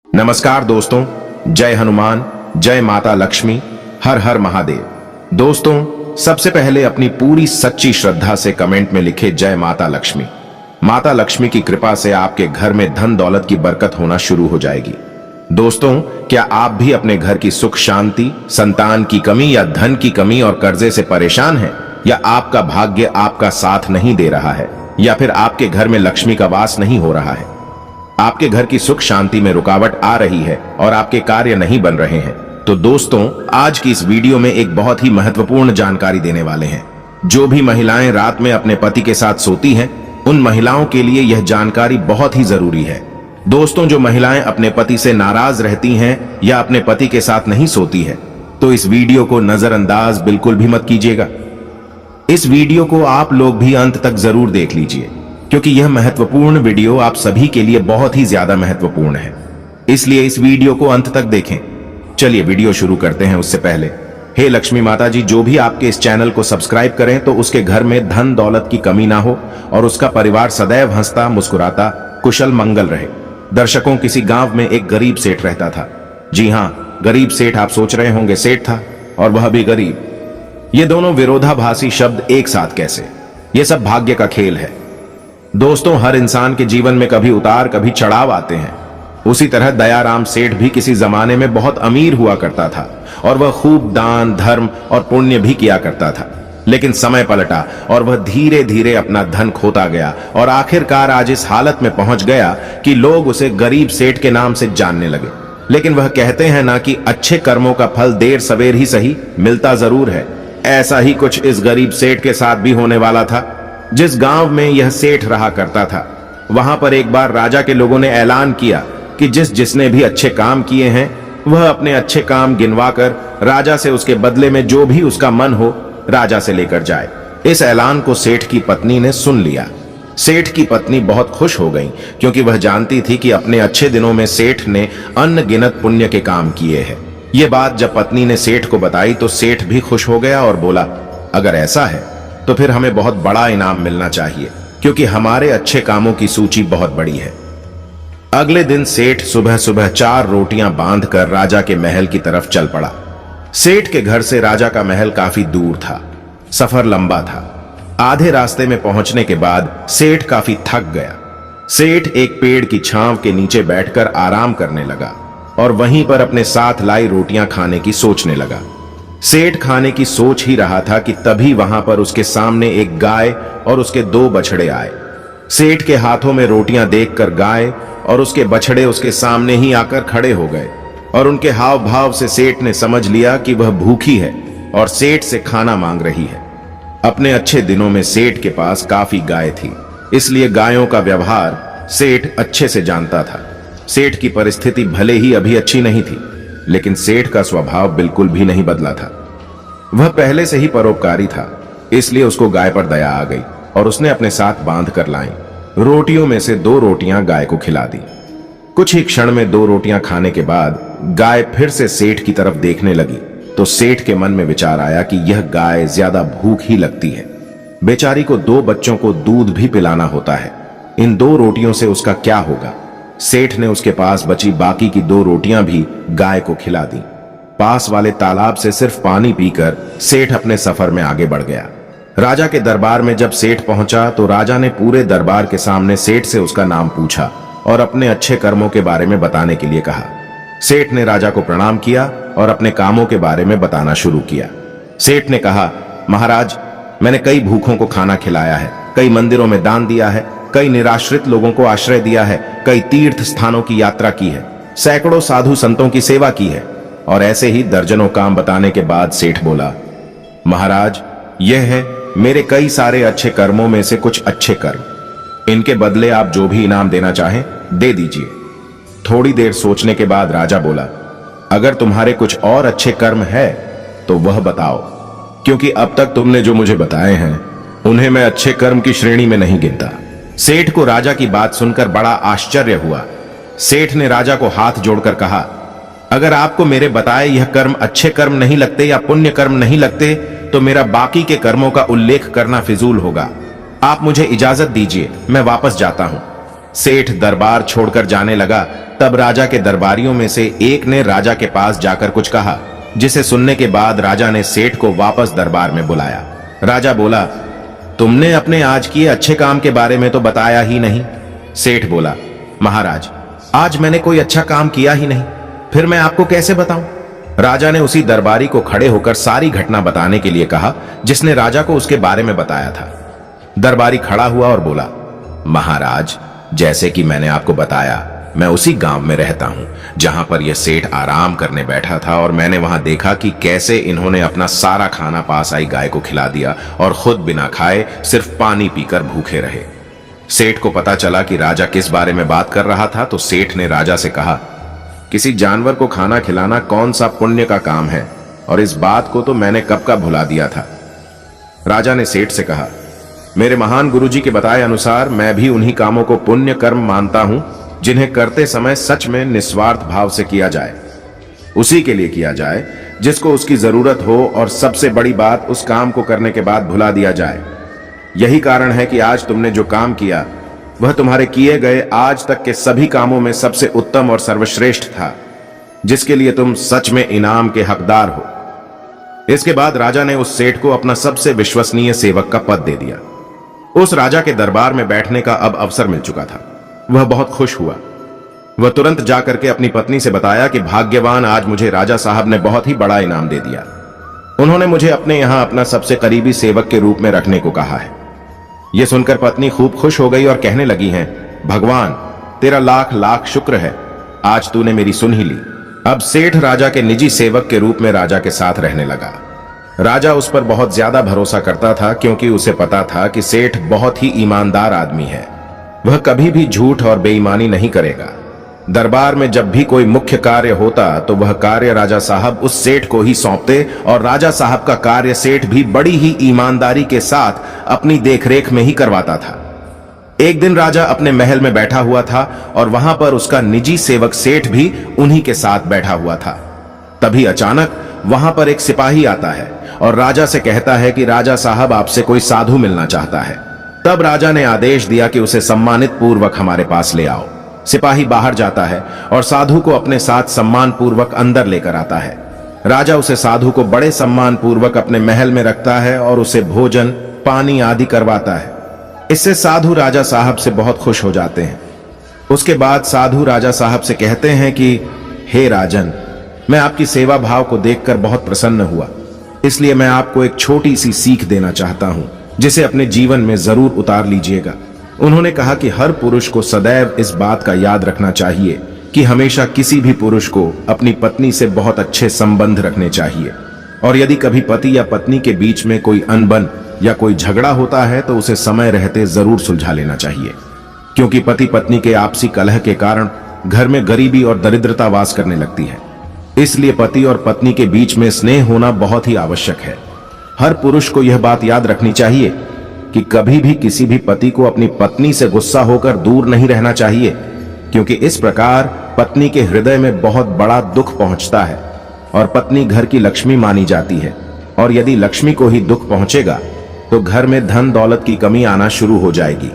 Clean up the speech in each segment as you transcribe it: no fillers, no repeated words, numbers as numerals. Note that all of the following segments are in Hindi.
नमस्कार दोस्तों, जय हनुमान, जय माता लक्ष्मी, हर हर महादेव। दोस्तों, सबसे पहले अपनी पूरी सच्ची श्रद्धा से कमेंट में लिखे जय माता लक्ष्मी। माता लक्ष्मी की कृपा से आपके घर में धन दौलत की बरकत होना शुरू हो जाएगी। दोस्तों, क्या आप भी अपने घर की सुख शांति, संतान की कमी या धन की कमी और कर्जे से परेशान हैं? या आपका भाग्य आपका साथ नहीं दे रहा है, या फिर आपके घर में लक्ष्मी का वास नहीं हो रहा है, आपके घर की सुख शांति में रुकावट आ रही है और आपके कार्य नहीं बन रहे हैं? तो दोस्तों, आज की इस वीडियो में एक बहुत ही महत्वपूर्ण जानकारी देने वाले हैं। जो भी महिलाएं रात में अपने पति के साथ सोती हैं, उन महिलाओं के लिए यह जानकारी बहुत ही जरूरी है। दोस्तों, जो महिलाएं अपने पति से नाराज रहती हैं या अपने पति के साथ नहीं सोती है, तो इस वीडियो को नजरअंदाज बिल्कुल भी मत कीजिएगा। इस वीडियो को आप लोग भी अंत तक जरूर देख लीजिए, क्योंकि यह महत्वपूर्ण वीडियो आप सभी के लिए बहुत ही ज्यादा महत्वपूर्ण है। इसलिए इस वीडियो को अंत तक देखें। चलिए वीडियो शुरू करते हैं। उससे पहले, हे लक्ष्मी माता जी, जो भी आपके इस चैनल को सब्सक्राइब करें तो उसके घर में धन दौलत की कमी ना हो और उसका परिवार सदैव हंसता मुस्कुराता कुशल मंगल रहे। दर्शकों, किसी गांव में एक गरीब सेठ रहता था। जी हाँ, गरीब सेठ। आप सोच रहे होंगे, सेठ था और वह भी गरीब। ये दोनों विरोधाभासी शब्द एक साथ कैसे? ये सब भाग्य का खेल है। दोस्तों, हर इंसान के जीवन में कभी उतार कभी चढ़ाव आते हैं। उसी तरह दयाराम सेठ भी किसी जमाने में बहुत अमीर हुआ करता था और वह खूब दान धर्म और पुण्य भी किया करता था। लेकिन समय पलटा और वह धीरे धीरे अपना धन खोता गया और आखिरकार आज इस हालत में पहुंच गया कि लोग उसे गरीब सेठ के नाम से जानने लगे। लेकिन वह कहते हैं ना कि अच्छे कर्मों का फल देर सवेर ही सही, मिलता जरूर है। ऐसा ही कुछ इस गरीब सेठ के साथ भी होने वाला था। जिस गांव में यह सेठ रहा करता था, वहां पर एक बार राजा के लोगों ने ऐलान किया कि जिसने भी अच्छे काम किए हैं, वह अपने अच्छे काम गिनवाकर राजा से उसके बदले में जो भी उसका मन हो राजा से लेकर जाए। इस ऐलान को सेठ की पत्नी ने सुन लिया। सेठ की पत्नी बहुत खुश हो गई, क्योंकि वह जानती थी कि अपने अच्छे दिनों में सेठ ने अनगिनत पुण्य के काम किए हैं। यह बात जब पत्नी ने सेठ को बताई तो सेठ भी खुश हो गया और बोला, अगर ऐसा है तो फिर हमें बहुत बड़ा इनाम मिलना चाहिए, क्योंकि हमारे अच्छे कामों की सूची बहुत बड़ी है। अगले दिन सेठ सुबह सुबह 4 रोटियां बांधकर राजा के महल की तरफ चल पड़ा। सेठ के घर से राजा का महल काफी दूर था। सफर लंबा था। आधे रास्ते में पहुंचने के बाद सेठ काफी थक गया। सेठ एक पेड़ की छांव के नीचे बैठकर आराम करने लगा और वहीं पर अपने साथ लाई रोटियां खाने की सोचने लगा। सेठ खाने की सोच ही रहा था कि तभी वहां पर उसके सामने एक गाय और उसके 2 बछड़े आए। सेठ के हाथों में रोटियां देखकर गाय और उसके बछड़े उसके सामने ही आकर खड़े हो गए और उनके हाव भाव से सेठ ने समझ लिया कि वह भूखी है और सेठ से खाना मांग रही है। अपने अच्छे दिनों में सेठ के पास काफी गाय थी, इसलिए गायों का व्यवहार सेठ अच्छे से जानता था। सेठ की परिस्थिति भले ही अभी अच्छी नहीं थी, लेकिन सेठ का स्वभाव बिल्कुल भी नहीं बदला था। वह पहले से ही परोपकारी था, इसलिए उसको गाय पर दया आ गई और उसने अपने साथ बांध कर लाई। रोटियों में से 2 रोटियां गाय को खिला दी। कुछ ही क्षण में 2 रोटियां खाने के बाद गाय फिर से सेठ की तरफ देखने लगी तो सेठ के मन में विचार आया कि यह गाय ज्यादा भूख ही लगती है। बेचारी को 2 बच्चों को दूध भी पिलाना होता है। इन 2 रोटियों से उसका क्या होगा? सेठ ने उसके पास बची बाकी की 2 रोटियां भी गाय को खिला दी। पास वाले तालाब से सिर्फ पानी पीकर सेठ अपने सफर में आगे बढ़ गया। राजा के दरबार में जब सेठ पहुंचा तो राजा ने पूरे दरबार के सामने सेठ से उसका नाम पूछा और अपने अच्छे कर्मों के बारे में बताने के लिए कहा। सेठ ने राजा को प्रणाम किया और अपने कामों के बारे में बताना शुरू किया। सेठ ने कहा, महाराज, मैंने कई भूखों को खाना खिलाया है, कई मंदिरों में दान दिया है, कई निराश्रित लोगों को आश्रय दिया है, कई तीर्थ स्थानों की यात्रा की है, सैकड़ों साधु संतों की सेवा की है। और ऐसे ही दर्जनों काम बताने के बाद सेठ बोला, महाराज, यह है मेरे कई सारे अच्छे कर्मों में से कुछ अच्छे कर्म। इनके बदले आप जो भी इनाम देना चाहें दे दीजिए। थोड़ी देर सोचने के बाद राजा बोला, अगर तुम्हारे कुछ और अच्छे कर्म है तो वह बताओ, क्योंकि अब तक तुमने जो मुझे बताए हैं उन्हें मैं अच्छे कर्म की श्रेणी में नहीं गिनता। सेठ को राजा की बात सुनकर बड़ा आश्चर्य हुआ। सेठ ने राजा को हाथ जोड़कर कहा, अगर आपको मेरे बताए यह कर्म अच्छे कर्म नहीं लगते या पुण्य कर्म नहीं लगते तो मेरा बाकी के कर्मों का उल्लेख करना फिजूल होगा। आप मुझे इजाजत दीजिए, मैं वापस जाता हूं। सेठ दरबार छोड़कर जाने लगा, तब राजा के दरबारियों में से एक ने राजा के पास जाकर कुछ कहा, जिसे सुनने के बाद राजा ने सेठ को वापस दरबार में बुलाया। राजा बोला, तुमने अपने आज किए अच्छे काम के बारे में तो बताया ही नहीं। सेठ बोला, महाराज, आज मैंने कोई अच्छा काम किया ही नहीं, फिर मैं आपको कैसे बताऊं? राजा ने उसी दरबारी को खड़े होकर सारी घटना बताने के लिए कहा, जिसने राजा को उसके बारे में बताया था। दरबारी खड़ा हुआ और बोला, महाराज, जैसे कि मैंने आपको बताया, मैं उसी गांव में रहता हूं जहां पर यह सेठ आराम करने बैठा था, और मैंने वहां देखा कि कैसे इन्होंने अपना सारा खाना पास आई गाय को खिला दिया और खुद बिना खाए सिर्फ पानी पीकर भूखे रहे। सेठ को पता चला कि राजा किस बारे में बात कर रहा था, तो सेठ ने राजा से कहा, किसी जानवर को खाना खिलाना कौन सा पुण्य का काम है, और इस बात को तो मैंने कब का भुला दिया था। राजा ने सेठ से कहा, मेरे महान गुरुजी के बताए अनुसार मैं भी उन्हीं कामों को पुण्य कर्म मानता हूं जिन्हें करते समय सच में निस्वार्थ भाव से किया जाए, उसी के लिए किया जाए जिसको उसकी जरूरत हो, और सबसे बड़ी बात, उस काम को करने के बाद भुला दिया जाए। यही कारण है कि आज तुमने जो काम किया वह तुम्हारे किए गए आज तक के सभी कामों में सबसे उत्तम और सर्वश्रेष्ठ था, जिसके लिए तुम सच में इनाम के हकदार हो। इसके बाद राजा ने उस सेठ को अपना सबसे विश्वसनीय सेवक का पद दे दिया। उस राजा के दरबार में बैठने का अब अवसर मिल चुका था। वह बहुत खुश हुआ। वह तुरंत जाकर के अपनी पत्नी से बताया कि भाग्यवान, आज मुझे राजा साहब ने बहुत ही बड़ा इनाम दे दिया। उन्होंने मुझे अपने यहां अपना सबसे करीबी सेवक के रूप में रखने को कहा है। यह सुनकर पत्नी खूब खुश हो गई और कहने लगी हैं, भगवान, तेरा लाख लाख शुक्र है, आज तूने मेरी सुन ही ली। अब सेठ राजा के निजी सेवक के रूप में राजा के साथ रहने लगा। राजा उस पर बहुत ज्यादा भरोसा करता था, क्योंकि उसे पता था कि सेठ बहुत ही ईमानदार आदमी है। वह कभी भी झूठ और बेईमानी नहीं करेगा। दरबार में जब भी कोई मुख्य कार्य होता तो वह कार्य राजा साहब उस सेठ को ही सौंपते, और राजा साहब का कार्य सेठ भी बड़ी ही ईमानदारी के साथ अपनी देखरेख में ही करवाता था। एक दिन राजा अपने महल में बैठा हुआ था, और वहां पर उसका निजी सेवक सेठ भी उन्हीं के साथ बैठा हुआ था। तभी अचानक वहां पर एक सिपाही आता है और राजा से कहता है कि राजा साहब, आपसे कोई साधु मिलना चाहता है। तब राजा ने आदेश दिया कि उसे सम्मानित पूर्वक हमारे पास ले आओ। सिपाही बाहर जाता है और साधु को अपने साथ सम्मान पूर्वक अंदर लेकर आता है। राजा उसे साधु को बड़े सम्मान पूर्वक अपने महल में रखता है और उसे भोजन, पानी आदि करवाता है। इससे साधु राजा साहब से बहुत खुश हो जाते हैं। उसके बाद साधु राजा साहब से कहते हैं कि हे राजन, मैं आपकी सेवा भाव को देखकर बहुत प्रसन्न हुआ, इसलिए मैं आपको एक छोटी सी सीख देना चाहता हूं, जिसे अपने जीवन में जरूर उतार लीजिएगा। उन्होंने कहा कि हर पुरुष को सदैव इस बात का याद रखना चाहिए कि हमेशा किसी भी पुरुष को अपनी पत्नी से बहुत अच्छे संबंध रखने चाहिए, और यदि कभी पति या पत्नी के बीच में कोई अनबन या कोई झगड़ा होता है तो उसे समय रहते जरूर सुलझा लेना चाहिए, क्योंकि पति पत्नी के आपसी कलह के कारण घर में गरीबी और दरिद्रता वास करने लगती है। इसलिए पति और पत्नी के बीच में स्नेह होना बहुत ही आवश्यक है। हर पुरुष को यह बात याद रखनी चाहिए कि कभी भी किसी भी पति को अपनी पत्नी से गुस्सा होकर दूर नहीं रहना चाहिए, क्योंकि इस प्रकार पत्नी के हृदय में बहुत बड़ा दुख पहुंचता है, और पत्नी घर की लक्ष्मी मानी जाती है, और यदि लक्ष्मी को ही दुख पहुंचेगा तो घर में धन दौलत की कमी आना शुरू हो जाएगी,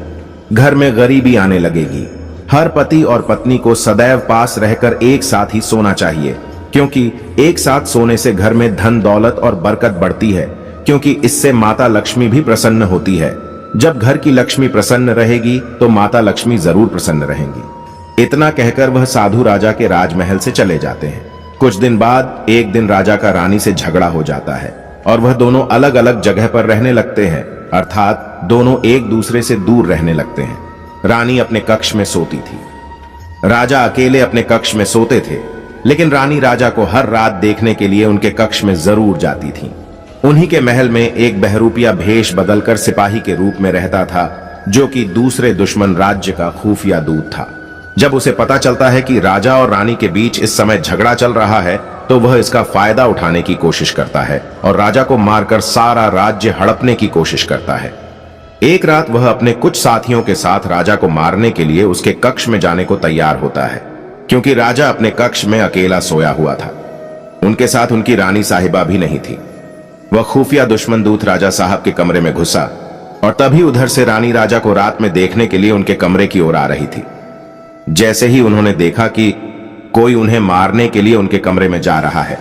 घर में गरीबी आने लगेगी। हर पति और पत्नी को सदैव पास रहकर एक साथ ही सोना चाहिए, क्योंकि एक साथ सोने से घर में धन दौलत और बरकत बढ़ती है, क्योंकि इससे माता लक्ष्मी भी प्रसन्न होती है। जब घर की लक्ष्मी प्रसन्न रहेगी तो माता लक्ष्मी जरूर प्रसन्न रहेंगी। इतना कहकर वह साधु राजा के राजमहल से चले जाते हैं। कुछ दिन बाद एक दिन राजा का रानी से झगड़ा हो जाता है और वह दोनों अलग अलग जगह पर रहने लगते हैं, अर्थात दोनों एक दूसरे से दूर रहने लगते हैं। रानी अपने कक्ष में सोती थी, राजा अकेले अपने कक्ष में सोते थे, लेकिन रानी राजा को हर रात देखने के लिए उनके कक्ष में जरूर जाती थी। उन्हीं के महल में एक बहरूपिया भेष बदलकर सिपाही के रूप में रहता था, जो कि दूसरे दुश्मन राज्य का खुफिया दूत था। जब उसे पता चलता है कि राजा और रानी के बीच इस समय झगड़ा चल रहा है, तो वह इसका फायदा उठाने की कोशिश करता है और राजा को मारकर सारा राज्य हड़पने की कोशिश करता है। एक रात वह अपने कुछ साथियों के साथ राजा को मारने के लिए उसके कक्ष में जाने को तैयार होता है, क्योंकि राजा अपने कक्ष में अकेला सोया हुआ था। उनके साथ उनकी रानी साहिबा भी नहीं थी। वह खुफिया दुश्मन दूत राजा साहब के कमरे में घुसा और तभी उधर से रानी राजा को रात में देखने के लिए उनके कमरे की ओर आ रही थी। जैसे ही उन्होंने देखा कि कोई उन्हें मारने के लिए उनके कमरे में जा रहा है,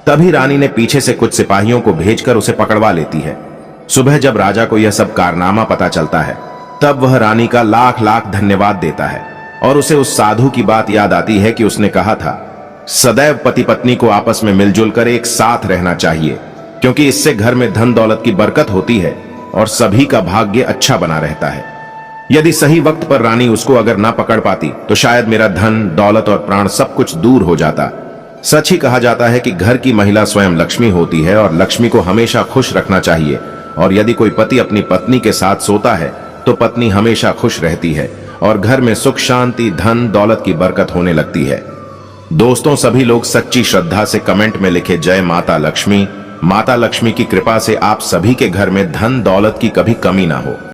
तभी रानी ने पीछे से कुछ सिपाहियों को भेजकर उसे पकड़वा लेती है। सुबह जब राजा को यह सब कारनामा पता चलता है, तब वह रानी का लाख लाख धन्यवाद देता है और उसे उस साधु की बात याद आती है कि उसने कहा था, सदैव पति पत्नी को आपस में मिलजुल कर एक साथ रहना चाहिए, क्योंकि इससे घर में धन दौलत की बरकत होती है और सभी का भाग्य अच्छा बना रहता है। यदि सही वक्त पर रानी उसको अगर ना पकड़ पाती तो शायद मेरा धन दौलत और प्राण सब कुछ दूर हो जाता। सच ही कहा जाता है कि घर की महिला स्वयं लक्ष्मी होती है और लक्ष्मी को हमेशा खुश रखना चाहिए, और यदि कोई पति अपनी पत्नी के साथ सोता है तो पत्नी हमेशा खुश रहती है और घर में सुख शांति धन दौलत की बरकत होने लगती है। दोस्तों, सभी लोग सच्ची श्रद्धा से कमेंट में लिखे जय माता लक्ष्मी। माता लक्ष्मी की कृपा से आप सभी के घर में धन दौलत की कभी कमी ना हो।